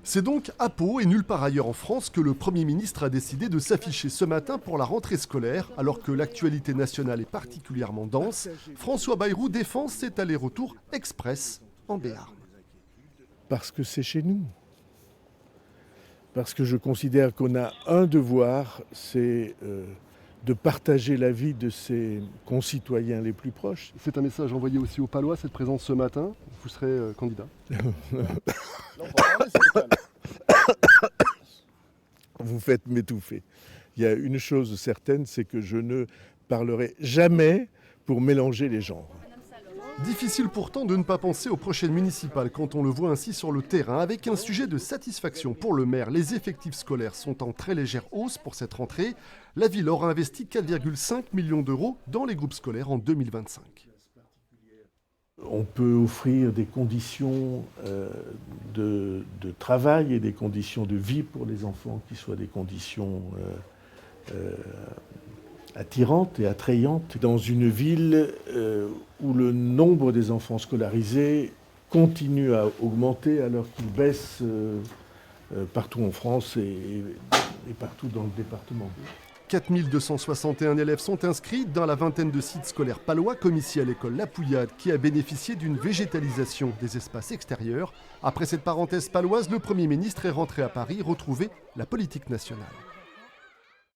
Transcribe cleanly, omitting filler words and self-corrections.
C'est donc à Pau et nulle part ailleurs en France que le Premier ministre a décidé de s'afficher ce matin pour la rentrée scolaire. Alors que l'actualité nationale est particulièrement dense, François Bayrou défend cet aller-retour express en Béarn. Parce que c'est chez nous. Parce que je considère qu'on a un devoir, c'est de partager la vie de ses concitoyens les plus proches. C'est un message envoyé aussi aux Palois, cette présence ce matin. Vous serez candidat. Vous faites m'étouffer. Il y a une chose certaine, c'est que je ne parlerai jamais pour mélanger les genres. Difficile pourtant de ne pas penser aux prochaines municipales quand on le voit ainsi sur le terrain. Avec un sujet de satisfaction pour le maire, les effectifs scolaires sont en très légère hausse pour cette rentrée. La ville aura investi 4,5 millions d'euros dans les groupes scolaires en 2025. On peut offrir des conditions de travail et des conditions de vie pour les enfants qui soient des conditions attirantes et attrayantes dans une ville où le nombre des enfants scolarisés continue à augmenter alors qu'il baisse partout en France et partout dans le département. 4261 élèves sont inscrits dans la vingtaine de sites scolaires palois, comme ici à l'école La Pouillade, qui a bénéficié d'une végétalisation des espaces extérieurs. Après cette parenthèse paloise, le Premier ministre est rentré à Paris retrouver la politique nationale.